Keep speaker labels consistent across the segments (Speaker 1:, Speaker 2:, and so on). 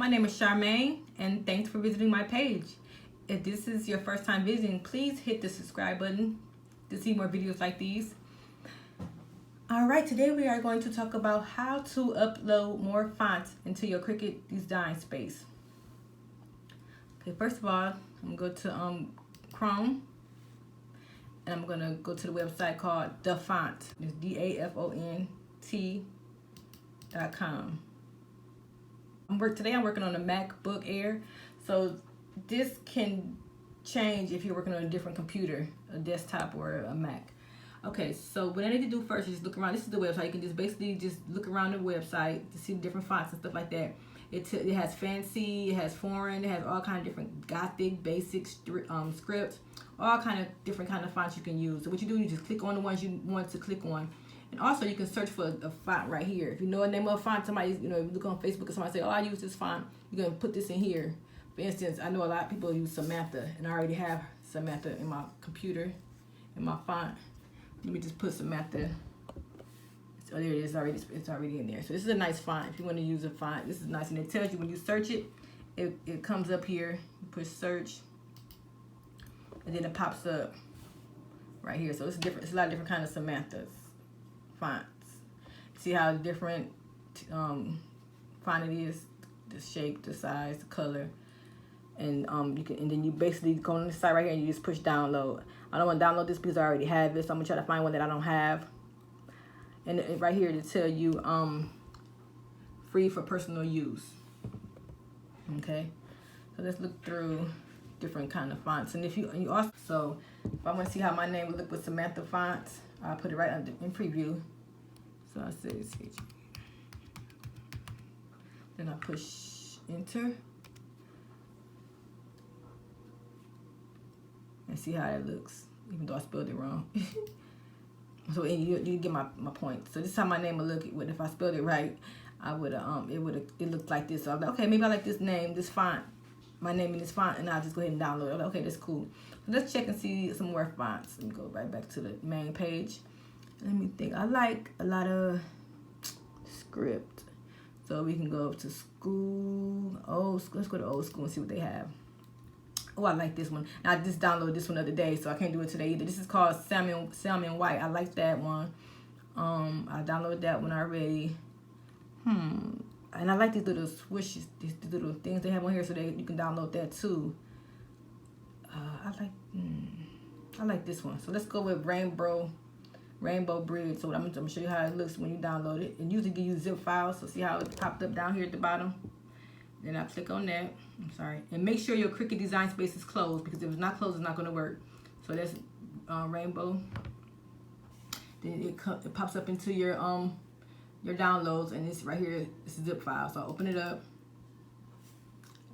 Speaker 1: My name is Charmaine, and thanks for visiting my page. If this is your first time visiting, please hit the subscribe button to see more videos like these. Alright, today we are going to talk about how to upload more fonts into your Cricut design space. Okay, first of all, I'm going to go to Chrome, and I'm going to go to the website called The Font. It's DAFONT.com. Today I'm working on a MacBook Air, so this can change if you're working on a different computer, a desktop or a Mac. Okay, so what I need to do first is just look around. This is the website. You can just basically just look around the website to see the different fonts and stuff like that. It has fancy, it has foreign, it has all kind of different Gothic, basic scripts, all kind of different kind of fonts you can use. So what you do, you just click on the ones you want to click on. And also you can search for a font right here. If you know a name of a font, somebody, if you look on Facebook and somebody say, oh, I use this font, you're going to put this in here. For instance, I know a lot of people use Samantha, and I already have Samantha in my computer, in my font. Let me just put Samantha. Oh, there it is already. It's already in there. So this is a nice font. If you want to use a font, this is nice. And it tells you when you search it, it comes up here. You push search, and then it pops up right here. So it's different. It's a lot of different kind of Samantha's fonts. See how different font it is, the shape, the size, the color, and you can, and then you basically go on the site right here and you just push download. I don't want to download this because I already have it, so I'm gonna try to find one that I don't have. And right here to tell you free for personal use. Okay, so let's look through different kind of fonts. And if you also, so if I want to see how my name would look with Samantha fonts, I'll put it right under in preview. So I say switch. Then I push enter. And see how it looks, even though I spelled it wrong. So you get my point. So this is how my name would look. If I spelled it right, I would it looked like this. So I'm like, okay, maybe I like this name, this font, my name in this font, and I'll just go ahead and download it. Like, okay, that's cool. So let's check and see some more fonts. Let me go right back to the main page. Let me think. I like a lot of script. So we can go to school. Let's go to old school and see what they have. Oh, I like this one. And I just downloaded this one the other day, so I can't do it today either. This is called Salmon White. I like that one. I downloaded that one already. And I like these little swishes, these little things they have on here, so you can download that too. I like this one. So let's go with Rainbow Bridge. So I'm gonna show you how it looks when you download it. And usually give you zip files. So see how it popped up down here at the bottom. Then I click on that. I'm sorry. And make sure your Cricut design space is closed, because if it's not closed, it's not going to work. So that's Rainbow. Then it pops up into your downloads, and it's right here. It's a zip file. So I open it up.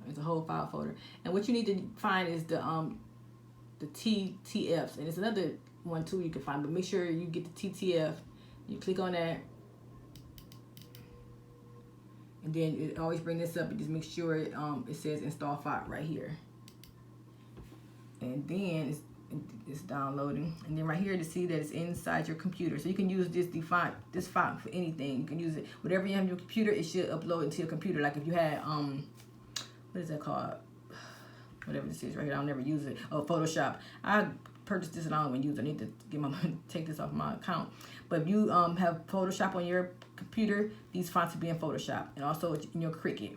Speaker 1: It's a whole file folder. And what you need to find is the TTFs, and it's another one too you can find. But make sure you get the TTF. You click on that. And then it always bring this up and just make sure it says install font right here. And then it's downloading. And then right here to see that it's inside your computer. So you can use this font for anything. You can use it, whatever you have on your computer, it should upload it to your computer. Like if you had, what is that called? Whatever this is right here, I'll never use it. Oh, Photoshop. I purchased this and I don't even use it. I need to get my money, take this off my account. But if you have Photoshop on your computer, these fonts will be in Photoshop and also in your Cricut.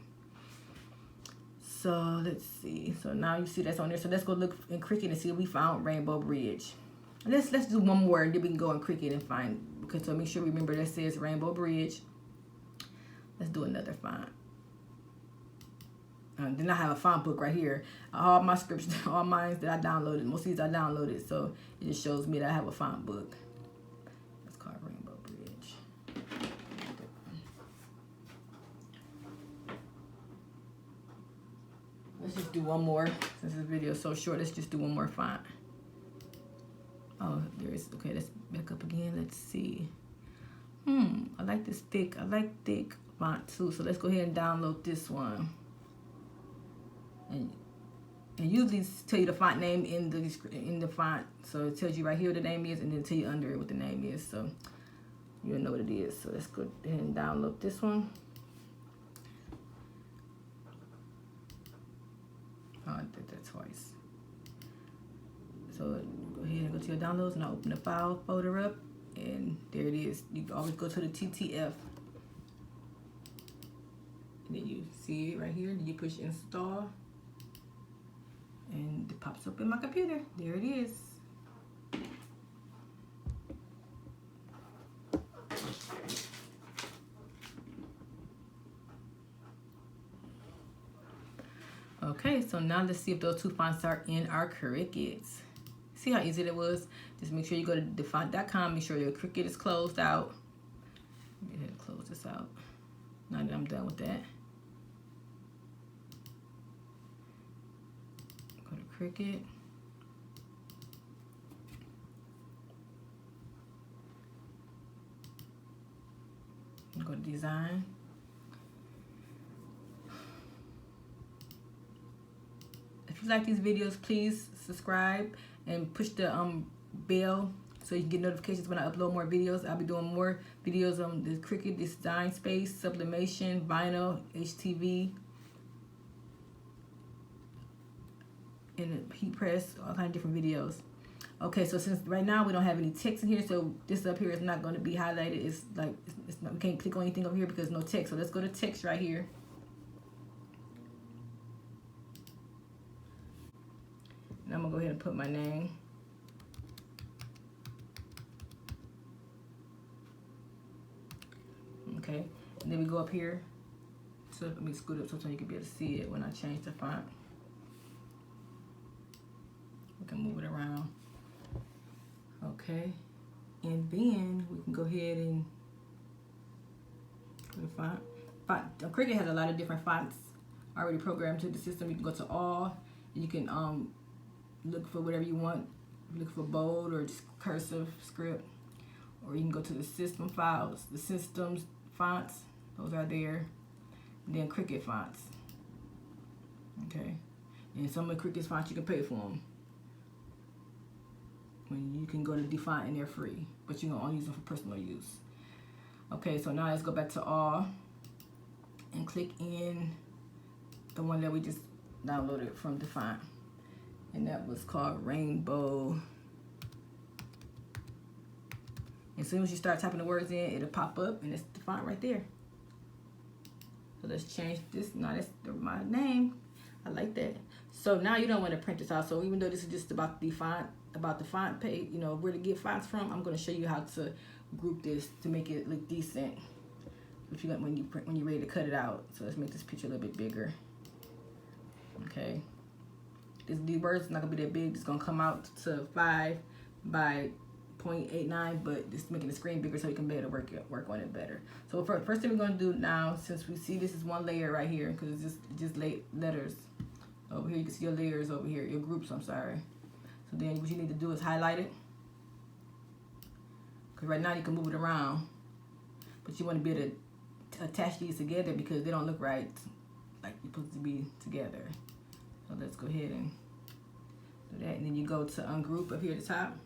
Speaker 1: So let's see. So now you see that's on there. So let's go look in Cricut and see if we found Rainbow Bridge. Let's do one more, and then we can go in Cricut and find, because so make sure we remember that says Rainbow Bridge. Let's do another font. Then I have a font book right here. All my scripts, all mine that I downloaded, most of these I downloaded, so it just shows me that I have a font book. It's called Rainbow Bridge. Let's just do one more. Since this video is so short, let's just do one more font. Oh, there is. Okay, let's back up again. Let's see. I like this thick. I like thick font too. So let's go ahead and download this one. And usually tell you the font name in the font, so it tells you right here what the name is, and then tell you under it what the name is, so you'll know what it is. So let's go ahead and download this one. twice. So go ahead and go to your downloads and I'll open the file folder up, and there it is. You can always go to the TTF. And then you see it right here. Then you push install, and it pops up in my computer. There it is. Okay, so now let's see if those two fonts are in our Cricuts. See how easy it was? Just make sure you go to defont.com, make sure your Cricut is closed out. Let me go ahead and close this out. Now that I'm done with that. Go to Cricut. Go to design. If you like these videos, please subscribe and push the bell so you can get notifications when I upload more videos. I'll be doing more videos on the Cricut design space, sublimation, vinyl, HTV, and heat press, all kinds of different videos. Okay, so since right now we don't have any text in here, so this up here is not going to be highlighted. It's like it's not, we can't click on anything over here because no text. So let's go to text right here. And I'm gonna go ahead and put my name. Okay, and then we go up here. So let me scoot up so you can be able to see it when I change the font. We can move it around. Okay, and then we can go ahead and go to font. Cricut has a lot of different fonts already programmed to the system. You can go to all, and you can look for whatever you want. Look for bold or just cursive script, or you can go to the system files, the systems fonts. Those are there. And then Cricut fonts. Okay, and some of the Cricut fonts you can pay for them. When you can go to defont and they're free, but you can only use them for personal use. Okay, so now let's go back to all and click in the one that we just downloaded from defont. And that was called Rainbow. As soon as you start typing the words in, it'll pop up, and it's the font right there. So let's change this. Now that's my name. I like that. So now you don't want to print this out. So even though this is just about the font page, you know, where to get fonts from, I'm going to show you how to group this to make it look decent. If you when you're ready to cut it out. So let's make this picture a little bit bigger. Okay. The words not gonna be that big. It's gonna come out to 5 by 0.89, but it's making the screen bigger so you can be able to work on it better. So first thing we're gonna do now, since we see this is one layer right here, because it's just letters over here. You can see your layers over here, your groups. I'm sorry. So then what you need to do is highlight it, because right now you can move it around, but you want to be able to attach these together because they don't look right like you're supposed to be together. So let's go ahead and do that. And then you go to ungroup up here at the top.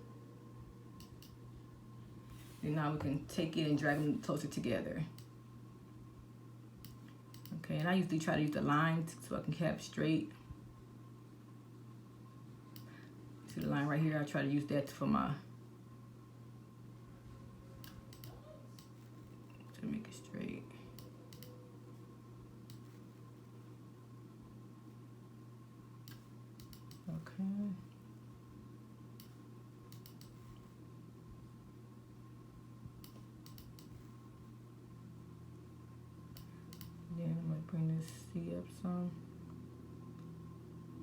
Speaker 1: And now we can take it and drag them closer together. Okay, and I usually try to use the line so I can cap straight. See the line right here? I try to use that for my, to make it straight. Okay. Then I'm gonna bring this C up some.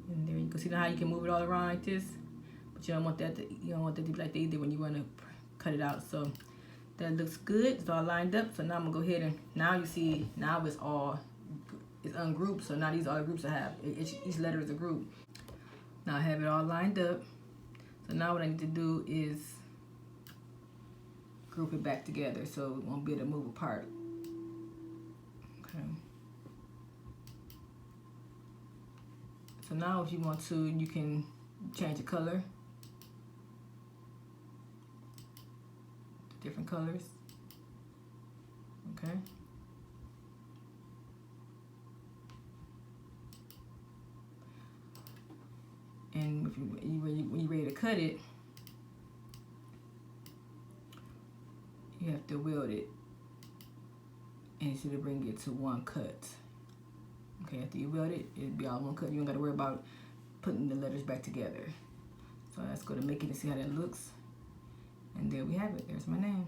Speaker 1: And there you can see how you can move it all around like this. But you don't want that to be like that either when you want to cut it out. So that looks good. It's all lined up. So now I'm gonna go ahead and now you see now it's ungrouped. So now these are the groups I have. Each letter is a group. Now I have it all lined up. So now what I need to do is group it back together so it won't be able to move apart. Okay. So now if you want to, you can change the color. Different colors. Okay. if when you're ready to cut it, you have to weld it, and it's to bring it to one cut. Okay, after you weld it, it'll be all one cut. You don't got to worry about putting the letters back together. So let's go to make it and see how that looks. And there we have it. There's my name.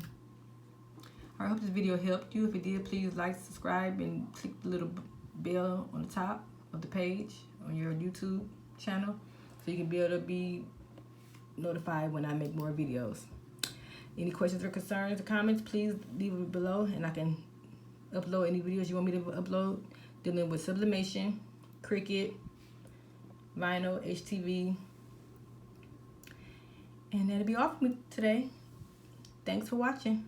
Speaker 1: I hope this video helped you. If it did, please like, subscribe, and click the little bell on the top of the page on your YouTube channel so you can be able to be notified when I make more videos. Any questions or concerns or comments, please leave it below, and I can upload any videos you want me to upload dealing with sublimation, Cricut, vinyl, HTV. And that'll be all for me today. Thanks for watching.